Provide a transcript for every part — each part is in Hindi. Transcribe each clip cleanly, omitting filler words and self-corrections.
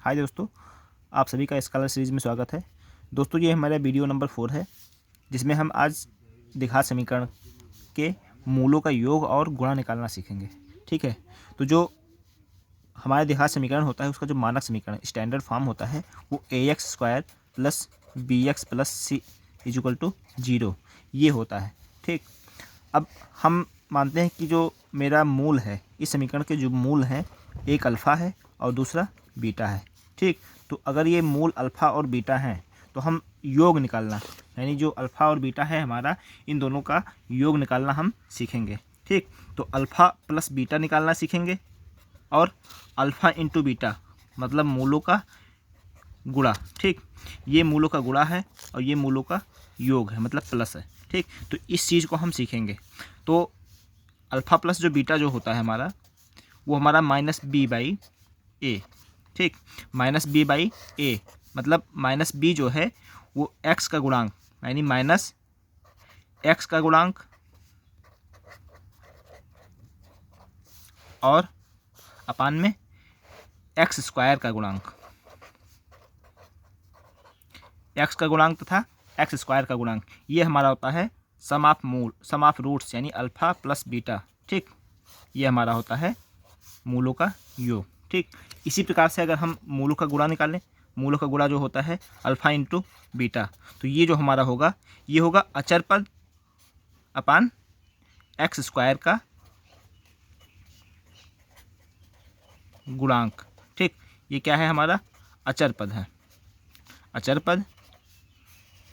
हाय दोस्तों, आप सभी का स्कॉलर सीरीज़ में स्वागत है। दोस्तों, ये हमारा वीडियो नंबर 4 है, जिसमें हम आज द्विघात समीकरण के मूलों का योग और गुणा निकालना सीखेंगे। ठीक है, तो जो हमारा द्विघात समीकरण होता है उसका जो मानक समीकरण स्टैंडर्ड फॉर्म होता है वो ax² plus bx plus c equal to 0 ये होता है। ठीक, अब हम मानते हैं कि जो मेरा मूल है, इस समीकरण के जो मूल हैं, एक अल्फ़ा है और दूसरा बीटा है। ठीक, तो अगर ये मूल अल्फ़ा और बीटा हैं तो हम योग निकालना, यानी जो अल्फ़ा और बीटा है हमारा, इन दोनों का योग निकालना हम सीखेंगे। ठीक, तो अल्फ़ा प्लस बीटा निकालना सीखेंगे और अल्फ़ा इंटू बीटा मतलब मूलों का गुणा। ठीक, ये मूलों का गुणा है और ये मूलों का योग है मतलब प्लस है। ठीक, तो इस चीज़ को हम सीखेंगे। तो अल्फ़ा प्लस जो बीटा जो होता है हमारा, वो हमारा -b/a। ठीक, -b/a मतलब -b जो है वो x का गुणांक, यानी -x का गुणांक और अपान में x² का गुणांक, x का गुणांक तथा x² का गुणांक, ये हमारा होता है सम ऑफ रूट्स यानी अल्फ़ा प्लस बीटा। ठीक, ये हमारा होता है मूलों का योग। ठीक, इसी प्रकार से अगर हम मूलों का गुणा निकालें, मूलों का गुणा जो होता है अल्फ़ा इंटू बीटा, तो ये जो हमारा होगा ये होगा अचर पद अपान x² का गुणांक। ठीक, ये क्या है हमारा अचर पद है, अचर पद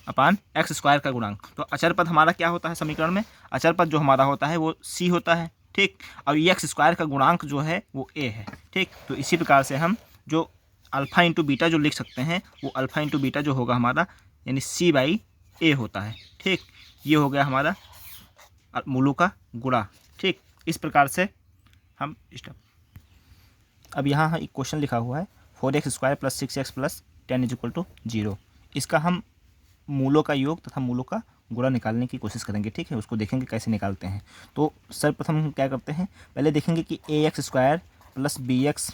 अपान x² का गुणांक। तो अचर पद हमारा क्या होता है समीकरण में, अचर पद जो हमारा होता है वो c होता है। ठीक, और ये x² का गुणांक जो है वो a है। ठीक, तो इसी प्रकार से हम जो अल्फ़ा इंटू बीटा जो लिख सकते हैं वो अल्फ़ा इंटू बीटा जो होगा हमारा यानी c/a होता है। ठीक, ये हो गया हमारा मूलों का गुणा। ठीक, इस प्रकार से हम अब यहाँ एक क्वेश्चन लिखा हुआ है 4x² plus 6x plus 10 equal to 0। इसका हम मूलों का योग तथा मूलों का गुणा निकालने की कोशिश करेंगे। ठीक है, उसको देखेंगे कैसे निकालते हैं। तो सर्वप्रथम हम क्या करते हैं, पहले देखेंगे कि ax² plus bx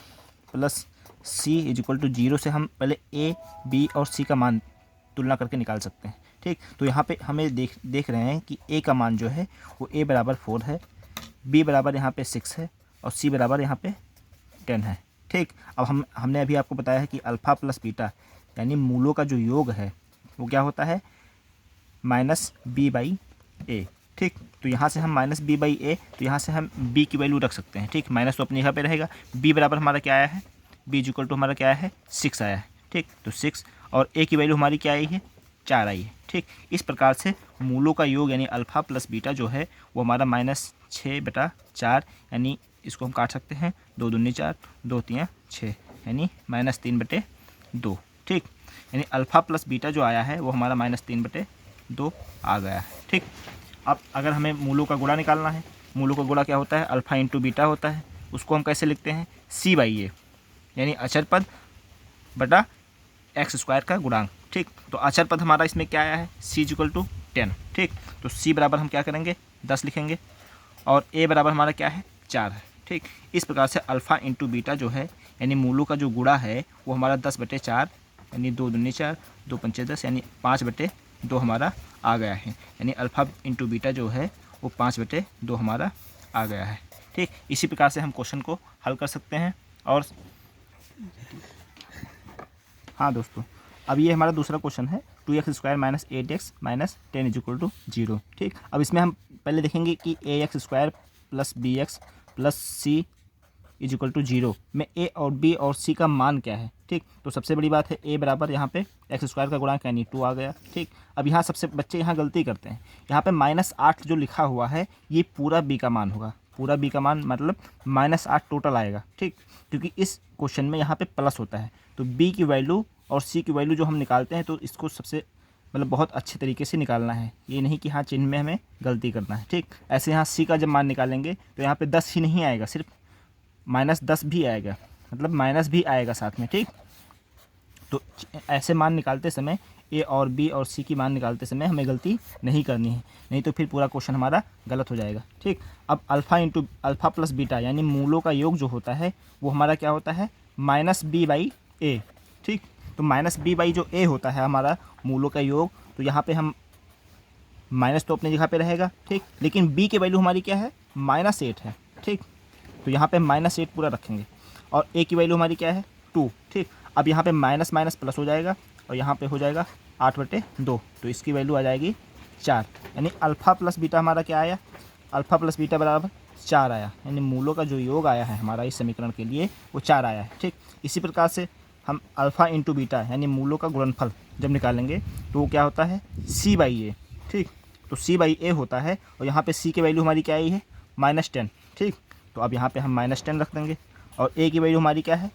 plus c equal to 0 से हम पहले a, b और c का मान तुलना करके निकाल सकते हैं। ठीक, तो यहाँ पे हमें देख रहे हैं कि a का मान जो है वो a बराबर 4 है, b बराबर यहाँ पे 6 है और c बराबर यहाँ पे 10 है। ठीक, अब हमने अभी आपको बताया है कि अल्फ़ा प्लस बीटा यानी मूलों का जो योग है वो क्या होता है -b/a। ठीक, तो यहाँ से हम -b/a, तो यहाँ से हम b की वैल्यू रख सकते हैं। ठीक, माइनस तो अपनी जगह पे रहेगा। b बराबर हमारा क्या आया है, b इक्वल टू हमारा क्या आया है 6 आया है। ठीक, तो 6 और a की वैल्यू हमारी क्या आई है 4 आई है। ठीक, इस प्रकार से मूलों का योग यानी अल्फ़ा प्लस बीटा जो है वो हमारा -6/4 यानी इसको हम काट सकते हैं, 2 दूनी 4, 2 3 6 यानी -3/2। ठीक, यानी अल्फ़ा प्लस बीटा जो आया है वो हमारा -3/2 आ गया है। ठीक, अब अगर हमें मूलों का गुणा निकालना है, मूलों का गुणा क्या होता है अल्फ़ा इंटू बीटा होता है, उसको हम कैसे लिखते हैं c/a यानी अचर पद बटा x² का गुणांक। ठीक, तो अचर पद हमारा इसमें क्या आया है c इक्वल टू 10। ठीक, तो c बराबर हम क्या करेंगे 10 लिखेंगे और a बराबर हमारा क्या है 4 है। ठीक, इस प्रकार से अल्फ़ा इंटू बीटा जो है यानी मूलों का जो गुणा है वो हमारा 10/4 यानी 2 दूनी 4, 2 पंचे 10 यानी 5/2 हमारा आ गया है। यानी अल्फ़ा इंटू बीटा जो है वो 5/2 हमारा आ गया है। ठीक, इसी प्रकार से हम क्वेश्चन को हल कर सकते हैं। और हाँ दोस्तों, अब ये हमारा दूसरा क्वेश्चन है 2x² minus 8x minus 10 equal to 0। ठीक, अब इसमें हम पहले देखेंगे कि ax² plus bx plus c equal to 0 में a और b और c का मान क्या है। ठीक, तो सबसे बड़ी बात है a बराबर यहाँ पे x² का गुणांक यानी 2 आ गया। ठीक, अब यहाँ सबसे बच्चे यहाँ गलती करते हैं, यहाँ पे -8 जो लिखा हुआ है ये पूरा b का मान होगा, पूरा b का मान मतलब -8 टोटल आएगा। ठीक, क्योंकि इस क्वेश्चन में यहाँ पे प्लस होता है, तो b की वैल्यू और c की वैल्यू जो हम निकालते हैं तो इसको सबसे मतलब बहुत अच्छे तरीके से निकालना है, ये नहीं कि हाँ चिन्ह में हमें गलती करना है। ठीक, ऐसे यहाँ c का जब मान निकालेंगे तो यहाँ पे 10 ही नहीं आएगा, सिर्फ -10 भी आएगा, मतलब माइनस भी आएगा साथ में। ठीक, तो ऐसे मान निकालते समय ए और बी और सी की मान निकालते समय हमें गलती नहीं करनी है, नहीं तो फिर पूरा क्वेश्चन हमारा गलत हो जाएगा। ठीक, अब अल्फ़ा प्लस बीटा यानी मूलों का योग जो होता है वो हमारा क्या होता है -b/2 ए, ठीक। तो माइनस बी बाई जो ए होता है हमारा मूलों का योग, तो यहाँ पे हम माइनस तो अपनी जगह पे रहेगा, ठीक, लेकिन बी की वैल्यू हमारी क्या है, -8 है, ठीक। तो यहाँ पे -8 पूरा रखेंगे और ए की वैल्यू हमारी क्या है, 2, ठीक। अब यहाँ पे माइनस माइनस प्लस हो जाएगा और यहाँ पे हो जाएगा 8/2, तो इसकी वैल्यू आ जाएगी 4, यानी अल्फ़ा प्लस बीटा हमारा क्या आया, अल्फ़ा प्लस बीटा बराबर 4 आया, यानी मूलों का जो योग आया है हमारा इस समीकरण के लिए वो 4 आया है, ठीक। इसी प्रकार से हम अल्फ़ा इंटू बीटा यानी मूलों का गुणनफल जब निकालेंगे तो वो क्या होता है, c/a, ठीक। तो c/a होता है और यहाँ पे c की वैल्यू हमारी क्या आई है, -10, ठीक। तो अब यहाँ पे हम -10 रख देंगे और a की वैल्यू हमारी क्या है,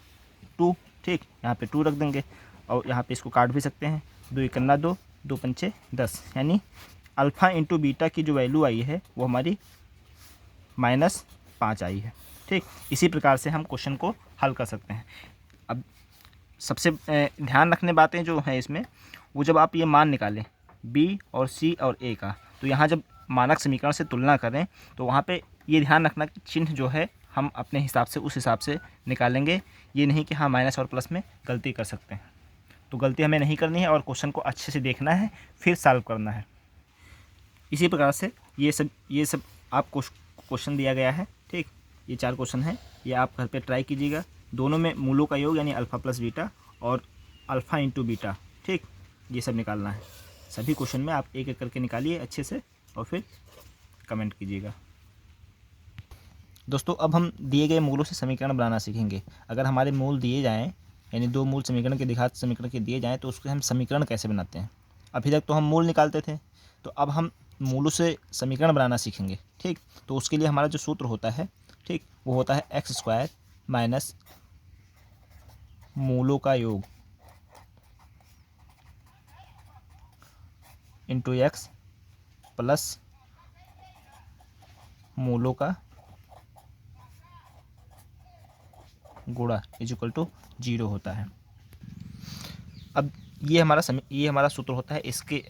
2, ठीक। यहाँ पे 2 रख देंगे और यहाँ पे इसको काट भी सकते हैं, 2 × 2, 2 × 10, यानी अल्फ़ा इंटू बीटा की जो वैल्यू आई है वो हमारी -5 आई है, ठीक। इसी प्रकार से हम क्वेश्चन को हल कर सकते हैं। अब सबसे ध्यान रखने बातें जो हैं इसमें, वो जब आप ये मान निकालें b और c और a का, तो यहाँ जब मानक समीकरण से तुलना करें तो वहाँ पे ये ध्यान रखना कि चिन्ह जो है हम अपने हिसाब से उस हिसाब से निकालेंगे, ये नहीं कि हाँ माइनस और प्लस में गलती कर सकते हैं। तो गलती हमें नहीं करनी है और क्वेश्चन को अच्छे से देखना है, फिर सॉल्व करना है। इसी प्रकार से ये सब आपको क्वेश्चन दिया गया है, ठीक। ये 4 क्वेश्चन हैं, ये आप घर पे ट्राई कीजिएगा। दोनों में मूलों का योग यानी अल्फ़ा प्लस बीटा और अल्फ़ा इंटू बीटा, ठीक, ये सब निकालना है। सभी क्वेश्चन में आप एक एक करके निकालिए अच्छे से और फिर कमेंट कीजिएगा। दोस्तों अब हम दिए गए मूलों से समीकरण बनाना सीखेंगे। अगर हमारे मूल दिए जाएँ, यानी 2 मूल समीकरण के द्विघात समीकरण के दिए जाएँ, तो उसके हम समीकरण कैसे बनाते हैं। अभी तक तो हम मूल निकालते थे, तो अब हम मूलों से समीकरण बनाना सीखेंगे, ठीक। तो उसके लिए हमारा जो सूत्र होता है, ठीक, वो होता है x² माइनस मूलों का योग इंटू x प्लस मूलों का गुणा इक्वल टू 0 होता है। अब ये हमारा सूत्र होता है, इसके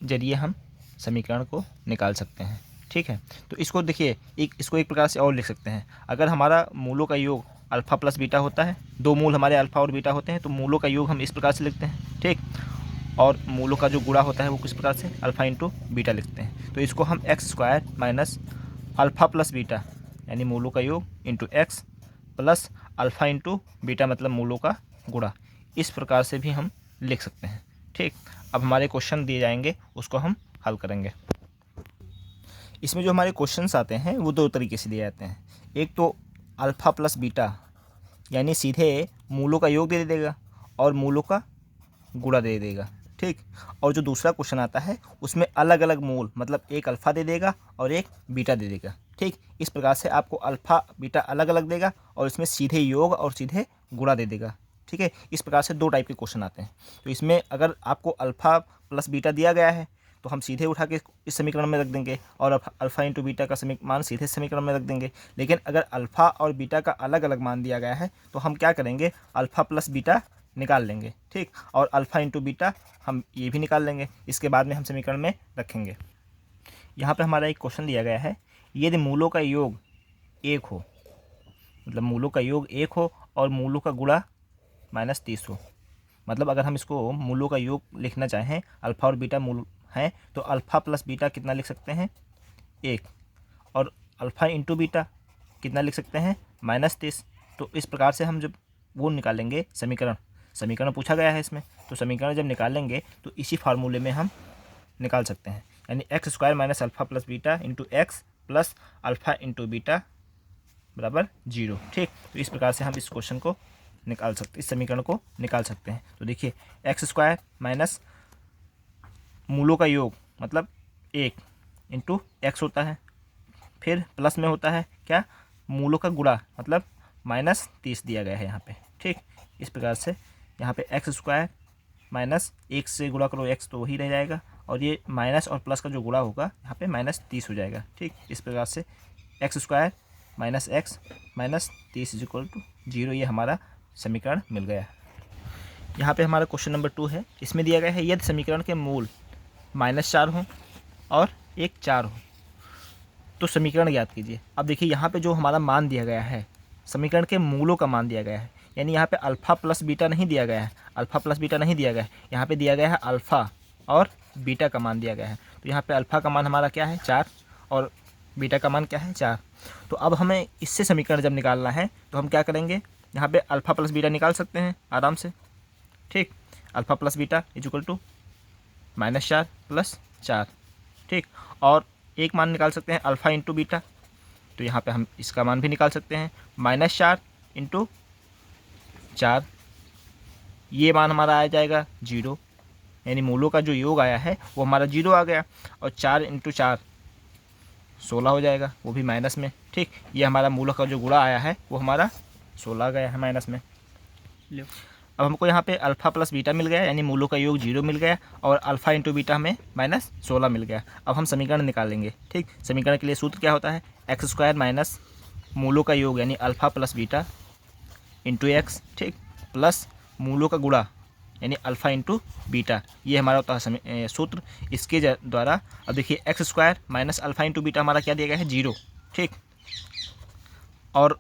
जरिए हम समीकरण को निकाल सकते हैं, ठीक है। तो इसको देखिए, इसको एक प्रकार से और लिख सकते हैं। अगर हमारा मूलों का योग अल्फ़ा प्लस बीटा होता है, 2 मूल हमारे अल्फ़ा और बीटा होते हैं, तो मूलों का योग हम इस प्रकार से लिखते हैं, ठीक। और मूलों का जो गुणा होता है वो किस प्रकार से, अल्फ़ा इंटू बीटा लिखते हैं। तो इसको हम x² minus alpha plus beta यानी मूलों का योग into x plus alpha into beta मतलब मूलों का गुणा, इस प्रकार से भी हम लिख सकते हैं, ठीक। अब हमारे क्वेश्चन दिए जाएंगे, उसको हम हल करेंगे। इसमें जो हमारे क्वेश्चंस आते हैं वो 2 तरीके से दिए जाते हैं। एक तो अल्फ़ा प्लस बीटा यानी सीधे मूलों का योग दे देगा और मूलों का गुणा दे देगा, ठीक। और जो दूसरा क्वेश्चन आता है उसमें अलग अलग मूल मतलब एक अल्फ़ा दे देगा और एक बीटा दे देगा, ठीक। इस प्रकार से आपको अल्फ़ा बीटा अलग अलग देगा और इसमें सीधे योग और सीधे गुणा दे देगा, ठीक है। इस प्रकार से 2 टाइप के क्वेश्चन आते हैं। तो इसमें अगर आपको अल्फ़ा प्लस बीटा दिया गया है तो हम सीधे उठा के इस समीकरण में रख देंगे और अल्फ़ा इंटू बीटा का मान सीधे समीकरण में रख देंगे। लेकिन अगर अल्फ़ा और बीटा का अलग अलग मान दिया गया है तो हम क्या करेंगे, अल्फ़ा प्लस बीटा निकाल लेंगे, ठीक। और अल्फ़ा इंटू बीटा हम ये भी निकाल लेंगे, इसके बाद में हम समीकरण में रखेंगे। यहाँ पर हमारा एक क्वेश्चन दिया गया है, यदि मूलों का योग 1 हो, मतलब मूलों का योग 1 हो और मूलों का गुणा -30 हो, मतलब अगर हम इसको मूलों का योग लिखना चाहें, अल्फ़ा और बीटा मूल हैं, तो अल्फ़ा प्लस बीटा कितना लिख सकते हैं, 1, और अल्फ़ा इंटू बीटा कितना लिख सकते हैं, -30। तो इस प्रकार से हम जब वो निकालेंगे समीकरण पूछा गया है इसमें, तो समीकरण जब निकालेंगे तो इसी फार्मूले में हम निकाल सकते हैं, यानी x² minus alpha plus beta into x plus alpha into beta बराबर 0, ठीक। तो इस प्रकार से हम इस क्वेश्चन को निकाल सकते, इस समीकरण को निकाल सकते हैं। तो देखिए x² माइनस मूलों का योग मतलब 1 इंटू एक्स होता है, फिर प्लस में होता है क्या, मूलों का गुणा मतलब -30 दिया गया है यहाँ पे, ठीक। इस प्रकार से यहाँ पे x² माइनस 1 से गुणा करो x तो वही रह जाएगा और ये माइनस और प्लस का जो गुणा होगा यहाँ पे -30 हो जाएगा, ठीक। इस प्रकार से x² माइनस एक्स माइनस 30 = 0, ये हमारा समीकरण मिल गया। यहाँ पे हमारा क्वेश्चन नंबर 2 है, इसमें दिया गया है यदि समीकरण के मूल -4 हो और एक 4 हो तो समीकरण ज्ञात कीजिए। अब देखिए यहाँ पे जो हमारा मान दिया गया है, समीकरण के मूलों का मान दिया गया है, यानी यहाँ पे अल्फ़ा प्लस बीटा नहीं दिया गया है, अल्फ़ा प्लस बीटा नहीं दिया गया है, यहाँ पे दिया गया है अल्फ़ा और बीटा का मान दिया गया है। तो यहाँ पे अल्फ़ा का मान हमारा क्या है 4 और बीटा का मान क्या है 4। तो अब हमें इससे समीकरण जब निकालना है तो हम क्या करेंगे, यहाँ पे अल्फ़ा प्लस बीटा निकाल सकते हैं आराम से, ठीक। Alpha plus beta equal to -4 + 4, ठीक। और एक मान निकाल सकते हैं अल्फ़ा इंटू बीटा, तो यहाँ पे हम इसका मान भी निकाल सकते हैं -4 इंटू 4, ये मान हमारा आ जाएगा 0, यानी मूलों का जो योग आया है वो हमारा 0 आ गया। और 4 इंटू 4 16 हो जाएगा, वो भी माइनस में, ठीक। ये हमारा मूलों का जो गुणा आया है वो हमारा 16 गया है माइनस में। अब हमको यहाँ पे अल्फ़ा प्लस बीटा मिल गया, यानी मूलों का योग 0 मिल गया और अल्फ़ा इंटू बीटा हमें -16 मिल गया। अब हम समीकरण निकालेंगे, ठीक। समीकरण के लिए सूत्र क्या होता है, x² माइनस मूलों का योग यानी alpha plus beta into x, ठीक, प्लस मूलों का गुणा यानी अल्फ़ा इंटू बीटा, ये हमारा होता है सूत्र। इसके द्वारा अब देखिए x² minus alpha into beta हमारा क्या दिया गया है 0, ठीक। और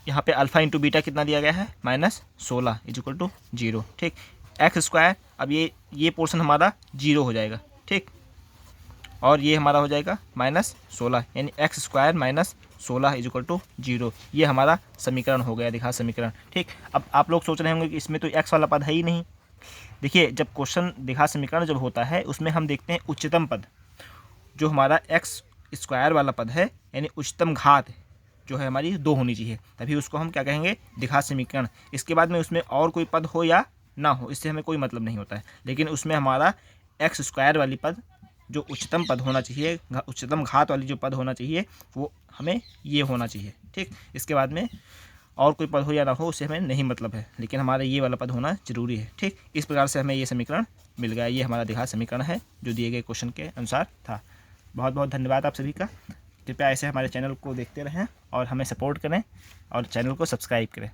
यहाँ पे अल्फ़ा इंटू बीटा कितना दिया गया है -16 इक्वल टू 0, ठीक। x², अब ये पोर्शन हमारा 0 हो जाएगा, ठीक। और ये हमारा हो जाएगा -16, यानी x² माइनस 16 इक्वल टू 0। ये हमारा समीकरण हो गया, दिखा समीकरण, ठीक। अब आप लोग सोच रहे होंगे कि इसमें तो x वाला पद है ही नहीं। देखिए जब क्वेश्चन दिखा समीकरण जब होता है उसमें हम देखते हैं उच्चतम पद, जो हमारा x² वाला पद है यानी उच्चतम घात जो है हमारी 2 होनी चाहिए, तभी उसको हम क्या कहेंगे, दिघात समीकरण। इसके बाद में उसमें और कोई पद हो या ना हो इससे हमें कोई मतलब नहीं होता है, लेकिन उसमें हमारा x² वाली पद जो उच्चतम पद होना चाहिए, उच्चतम घात वाली जो पद होना चाहिए वो हमें ये होना चाहिए, ठीक। इसके बाद में और कोई पद हो या ना हो उससे हमें नहीं मतलब है, लेकिन हमारा ये वाला पद होना ज़रूरी है, ठीक। इस प्रकार से हमें ये समीकरण मिल गया। ये हमारा दिघात समीकरण है जो दिए गए क्वेश्चन के अनुसार था। बहुत बहुत धन्यवाद आप सभी का। कृपया ऐसे हमारे चैनल को देखते रहें और हमें सपोर्ट करें और चैनल को सब्सक्राइब करें।